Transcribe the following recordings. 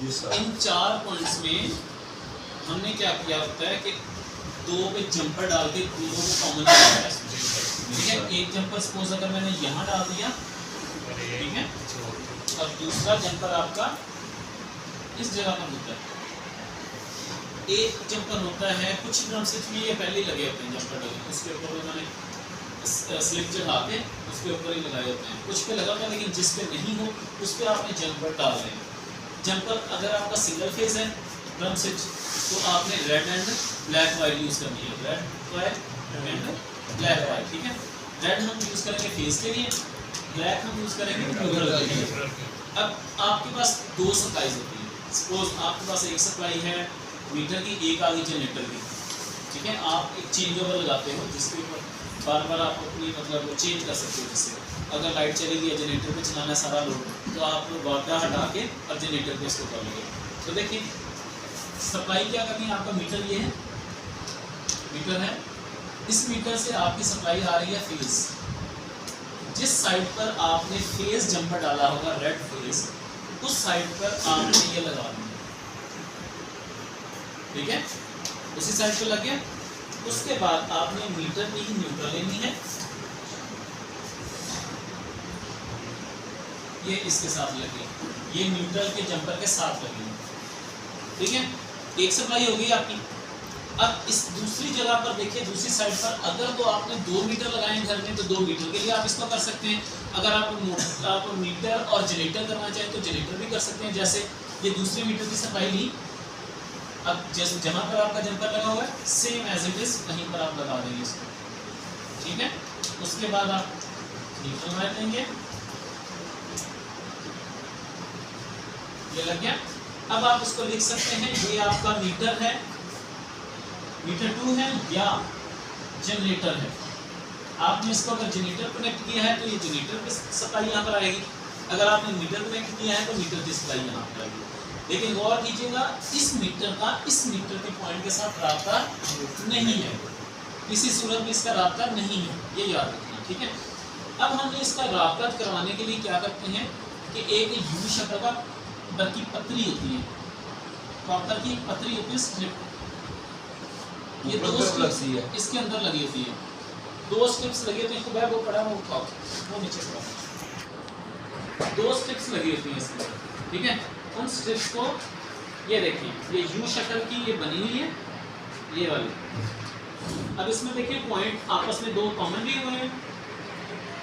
इन 4 points में हमने क्या किया होता है कि 2 पे जंपर डाल के दोनों को कॉमन किया है, ठीक है। एक जंपर सपोज अगर मैंने यहाँ डाल दिया, ठीक है, और दूसरा जंपर आपका इस जगह पर होता है। एक जंपर होता है, कुछ ड्रम स्विच में ये पहले ही लगे होते हैं जंपर लगे, इसके ऊपर उन्होंने स्लिप चढ़ा के उसके ऊपर ही लगाए होते हैं। कुछ पे लगा होता है, लेकिन जिस पे नहीं हो उस पर आपने जंपर डाल रहे हैं। जंपर अगर आपका सिंगल फेज है ड्रम स्विच, तो आपने red and black wire use करनी है, red wire and black wire, ठीक है। रेड हम यूज़ करेंगे फेज के लिए, ब्लैक हम यूज़ करेंगे न्यूट्रल के लिए। अब आपके पास 2 सप्लाईज होती है। सपोज आपके पास एक सप्लाई है मीटर की, एक आ गई जनरेटर की, ठीक है। आप एक चेंज ओवर लगाते हो जिसके ऊपर बार बार आप अपनी मतलब चेंज कर सकते हो। जिससे अगर लाइट चली गई है, जनरेटर पे चलाना है सारा लोड, तो आप वाटा हटा के और जनरेटर पे इसको कर लोगे। तो देखिए सप्लाई क्या करनी है, आपका मीटर ये है, मीटर है, इस मीटर से आपकी सप्लाई आ रही है फेज। जिस साइड पर आपने फेज जंपर डाला होगा रेड फेज, उस साइड पर आपने ये लगा देना, ठीक है, उसी साइड पर लग गया। उसके बाद आपने मीटर की ही न्यूट्रल लेनी है, ये इसके साथ लगे, ये न्यूट्रल के जंपर के साथ लगे, ठीक है। एक सप्लाई हो गई आपकी। अब इस दूसरी जगह पर देखिए, दूसरी साइड पर अगर तो आपने 2 मीटर लगाए हैं घर में, तो 2 मीटर के लिए आप इसको कर सकते हैं। अगर आप मीटर और जनरेटर करना चाहें तो जनरेटर भी कर सकते हैं। जैसे ये दूसरी मीटर की सप्लाई ली, अब जैसे जहाँ पर आपका जंपर लगा हुआ है सेम एज इट इज वहीं पर आप लगा देंगे इसको, ठीक है। उसके बाद आप न्यूट्रल वायर देंगे, ये लग गया। अब आप इसको लिख सकते हैं, ये आपका मीटर है, मीटर 2 है या जनरेटर है। आपने इसको अगर जनरेटर कनेक्ट किया है तो ये जनरेटर की सप्लाई यहाँ पर आएगी, अगर आपने मीटर कनेक्ट किया है तो मीटर की सप्लाई यहाँ पर आएगी। लेकिन गौर कीजिएगा, इस मीटर का इस मीटर के पॉइंट के साथ राब्ता नहीं है, किसी सूरत में इसका राब्ता नहीं है, ये याद रखना, ठीक है। अब हमने इसका राब्ता करवाने के लिए क्या करते हैं कि एक यू शक्ल का बल्कि पतली होती है, कॉपर की पतली होती है स्ट्रिप, ये 2 स्ट्रिप्स इसके अंदर लगी होती है, 2 स्ट्रिप्स लगी होती है। इसको बैग वो पड़ा वो उठाओ, वो नीचे पड़ा, 2 स्ट्रिप्स लगी होती है इसमें, ठीक है। उन स्ट्रिप्स को ये देखिए, ये यू शक्ल की ये बनी हुई है, ये वाली। अब इसमें देखिए पॉइंट आपस में 2 कॉमन भी हुए हैं,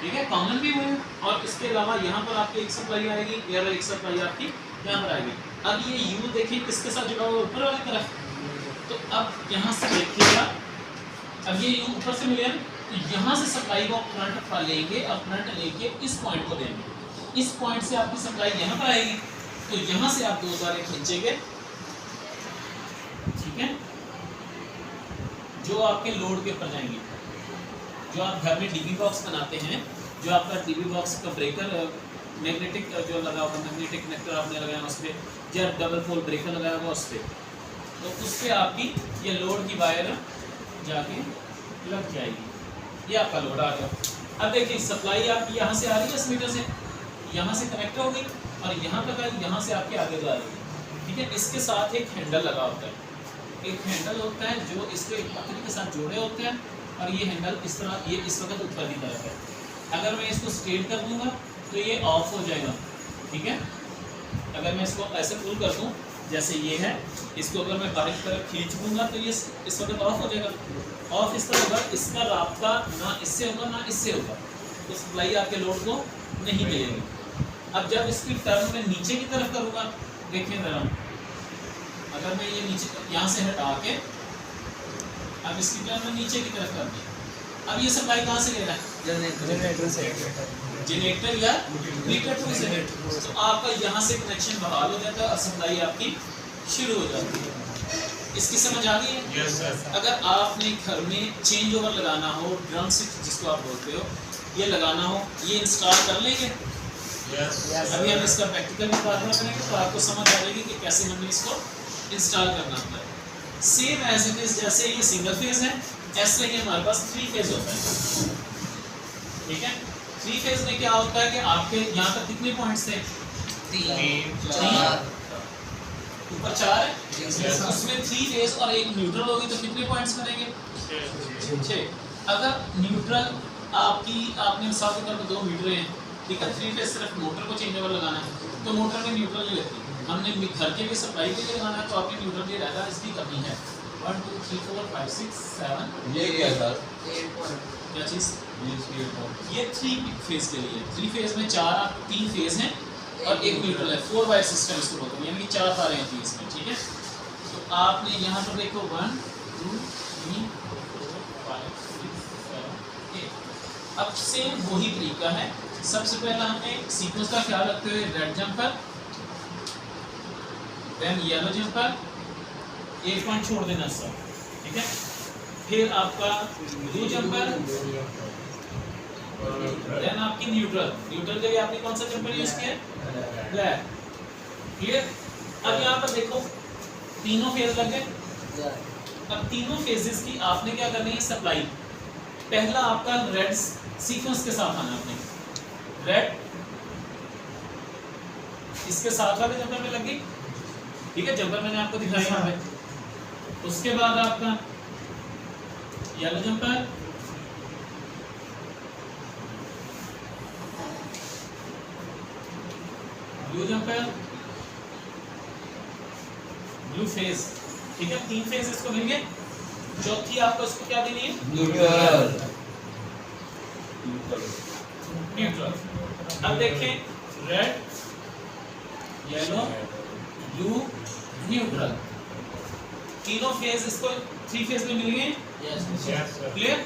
ठीक है, कॉमन भी हुए हैं। और इसके अलावा यहाँ पर आपकी एक सप्लाई आएगी, या एक सप्लाई आपकी यहाँ पर आएगी। अब ये यू देखिए किसके साथ जुड़ा हुआ, ऊपर वाली तरफ। तो अब यहाँ से देखिएगा, अब ये यू ऊपर से मिले, तो यहाँ से सप्लाई को करंट पर लेंगे और करंट लेके इस पॉइंट को देंगे, इस पॉइंट से आपकी सप्लाई यहाँ पर आएगी, तो यहाँ से आप 2 तारे खींचेंगे, ठीक है, जो आपके लोड के ऊपर जाएंगे। जो आप घर में डीबी बॉक्स बनाते हैं, जो आपका डीबी बॉक्स का ब्रेकर मैग्नेटिक जो लगा होगा, मैग्नेटिक कनेक्टर आपने लगाया उस पर, या डबल पोल ब्रेकर लगाया हुआ उस पर, तो उस पर आपकी ये लोड की वायर जाके लग जाएगी, ये आपका लोड आ गया। अब देखिए सप्लाई आपकी यहाँ से आ रही है, इस मीटर से यहाँ से कनेक्ट हो गई और यहाँ तक आई, यहाँ से आपके आगे जा रही है, ठीक है। इसके साथ एक हैंडल लगा होता है, एक हैंडल होता है जो इसके पकड़ी के साथ जोड़े होते हैं, और ये हैंडल इस तरह, ये इस वक्त ऊपर की तरफ है। अगर मैं इसको स्ट्रेट कर दूंगा तो ये ऑफ हो जाएगा, ठीक है। अगर मैं इसको ऐसे पुल कर दूं जैसे ये है, इसको अगर मैं बाहर की तरफ खींच दूंगा तो ये इस वक्त ऑफ हो जाएगा। ऑफ इस तरह होगा, इसका राब्ता ना इससे होगा ना इससे होगा, तो सप्लाई आपके लोड को नहीं मिलेगी। अब जब इसकी टर्न में नीचे की तरफ करूँगा, देखिए जरा, अगर मैं ये नीचे यहाँ से हटा के अब इसकी टर्न में नीचे की तरफ कर दी, अब ये सप्लाई कहाँ से ले रहा है, जनरेटर से, जनरेटर या मीटर 2 से, तो आपका यहाँ से कनेक्शन बहाल हो जाता है और सप्लाई आपकी शुरू हो जाती है। इसकी समझ आ गई है? yes, अगर आपने घर में चेंज ओवर लगाना हो, ड्रम स्विच जिसको आप बोलते हो, ये लगाना हो, ये इंस्टॉल कर लेंगे। yes, अभी हम इसका प्रैक्टिकल मुकाबला करेंगे तो आपको समझ आ जाएगी कि कैसे हमें इसको इंस्टॉल करना होता है। सेम एज इट इज, जैसे ये सिंगल फेज है, ऐसे ही हमारे पास 3 फेज होता है, ठीक है। 3 फेज में क्या होता है कि आपके यहाँ तक कितने पॉइंट्स थे, 3 4 ऊपर 4 है, उसमें 3 फेज और एक न्यूट्रल होगी तो कितने पॉइंट्स बनेंगे? 6। अगर न्यूट्रल आपने मिसाल के तौर पर 2 मीटर हैं, ठीक है, 3 फेज सिर्फ मोटर को चेंजेबल लगाना है तो मोटर में न्यूट्रल नहीं लगती, हमने घर के भी सप्लाई के लिए लगाना है तो आपके न्यूट्रल ये रहता है, इसकी कमी है। 1 2 3 4 5 6 7 ये क्या सर? 8 पॉइंट क्या चीज़? ये 3 फेज के लिए, 3 फेज में 3 फेज हैं और एक न्यूट्रल है, 4 वायर सिस्टम इसको बोलते हैं, यानी कि 4 तारें होती हैं इसमें, ठीक है। तो आपने यहाँ पर देखो 1 2 3 4 5 6 7 8। अब सेम वही तरीका है, सबसे पहला हमने सीक्वेंस का ख्याल रखते हुए red jumper, then yellow jumper, एक पॉइंट छोड़ देना सर, ठीक है, फिर आपका ब्लू जंपर, देन आपकी न्यूट्रल के लिए आपने कौन सा जंपर यूज किया? ब्लैक। क्लियर? अब यहाँ पर देखो तीनों फेज लग गए। अब तीनों फेजेस की आपने क्या करनी है? सप्लाई। पहला आपका रेड सीक्वेंस के साथ आना, आपने रेड इसके साथ वाले जंपर में लगी, ठीक है, जंपर मैंने आपको दिखाया यहाँ पे। उसके बाद आपका yellow jumper, blue jumper, blue phase, ठीक है, 3 फेज इसको मिल गए। चौथी आपको इसको क्या देनी है? न्यूट्रल। अब देखें रेड येलो ब्लू न्यूट्रल, तीनों फेज इसको 3 फेज में मिल गए। क्लियर?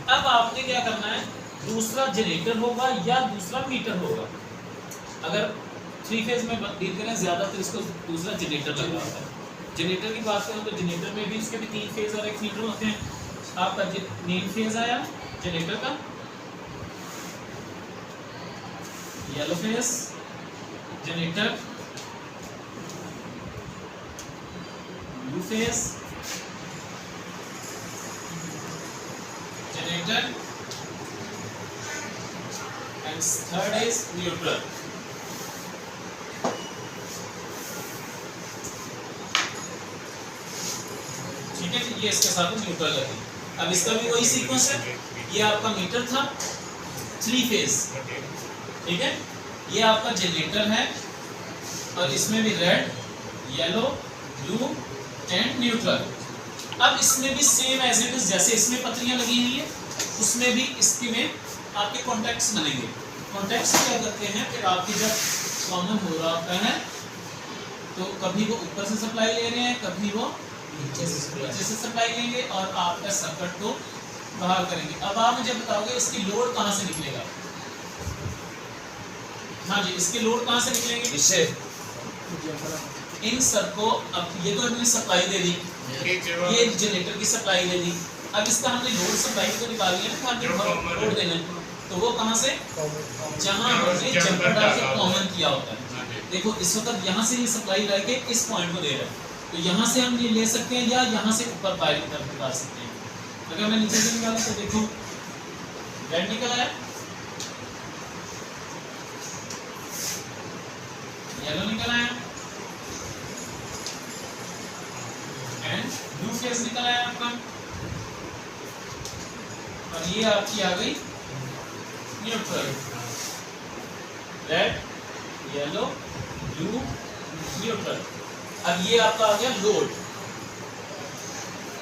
अब आपने क्या करना है? दूसरा जनरेटर होगा या दूसरा मीटर होगा। अगर 3 फेज में डील करें ज्यादातर इसको दूसरा जनरेटर लग रहा है। जनरेटर की बात करें तो जनरेटर में भी इसके भी 3 फेज और 1 मीटर होते हैं। आपका मेन फेज आया जनरेटर का, yellow phase generator, blue phase generator, and third is neutral. ठीक है, ये इसके साथ न्यूट्रल है। अब इसका भी वही सीक्वेंस है, ये आपका मीटर था 3 फेज, ठीक है, ये आपका जनरेटर है और इसमें भी red yellow blue and neutral. अब इसमें भी सेम एज इट इज, जैसे इसमें पत्रियां लगी हुई है उसमें भी इसके में आपके कॉन्टैक्ट्स बनेंगे। कॉन्टैक्ट्स क्या करते हैं? फिर आपकी जब कॉमन हो रहा होता है तो कभी वो ऊपर से सप्लाई ले रहे हैं, कभी वो नीचे से सप्लाई लेंगे और आपका सर्किट को बाहर करेंगे। अब आप मुझे बताओगे इसकी लोड कहाँ से निकलेगा? हाँ जी, इसके लोड कहाँ से निकलेंगे? इससे इन सब को। अब ये तो हमने सप्लाई दे दी, ये जनरेटर की सप्लाई दे दी। अब इसका हमने लोड सप्लाई को निकाल लिया ना, हमने लोड देना है तो वो कहाँ से? जहाँ हमने जंपर डाल के कॉमन किया होता है। देखो इस वक्त यहाँ से ये सप्लाई लेके इस पॉइंट को दे रहा है, तो यहाँ से हम ये ले सकते हैं या यहाँ से ऊपर पायर की तरफ निकाल सकते हैं। अगर मैं नीचे से निकालूं तो देखो रेड निकल आया, येलो निकल आया एंड ब्लू फेज निकल आया आपका, और ये आपकी आ गई neutral. Red yellow blue neutral. अब ये आपका आ गया लोड,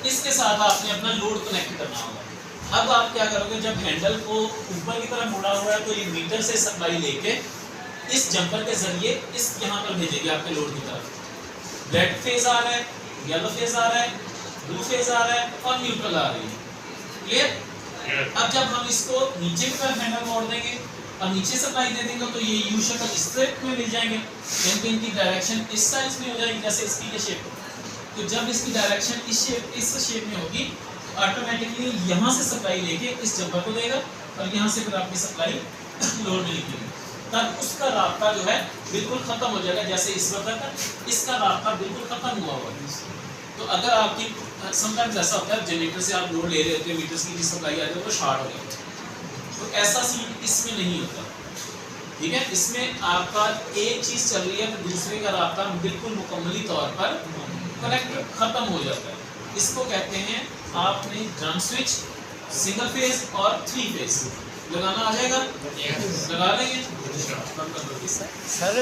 इसके साथ आपने अपना लोड कनेक्ट करना होगा। अब आप क्या करोगे? जब हैंडल को ऊपर की तरफ मुड़ा हुआ है तो ये मीटर से सप्लाई लेके इस जंपर के जरिए इस यहाँ पर भेजेगी आपके लोड की तरफ। रेड फेज आ रहा है, येलो फेज आ रहा है, ब्लू फेज आ रहा है और न्यूट्रल आ रही है। क्लियर? अब जब हम इसको नीचे की तरफ हैंडल मोड़ देंगे और नीचे सप्लाई दे देंगे तो ये यू शक्ल इस शेप में मिल जाएंगे, यानी कि इनकी डायरेक्शन इस साइज में हो जाएगी जैसे इसकी ये शेप। तो जब इसकी डायरेक्शन इस शेप में होगी तो ऑटोमेटिकली यहाँ से सप्लाई लेके इस जंपर को देगा और यहाँ से फिर आपकी सप्लाई लोड में निकलेगी। तब उसका रास्ता जो है बिल्कुल खत्म हो जाएगा, जैसे इस वक्त इसका रास्ता बिल्कुल खत्म हुआ हुआ है। तो अगर आपकी समटाइम्स ऐसा होता है जनरेटर से आप लोड ले रहे होते हैं, मीटर की सप्लाई आ रही है तो शॉर्ट हो गया, तो ऐसा सीन इसमें नहीं होता। ठीक है, इसमें आपका एक चीज चल रही है तो दूसरे का रास्ता बिल्कुल मुकम्मली तौर पर कनेक्ट खत्म हो जाता है। इसको कहते हैं आपने ड्रम स्विच, सिंगल फेज और 3 फेज लगाना आ जाएगा, लगा लेंगे सर।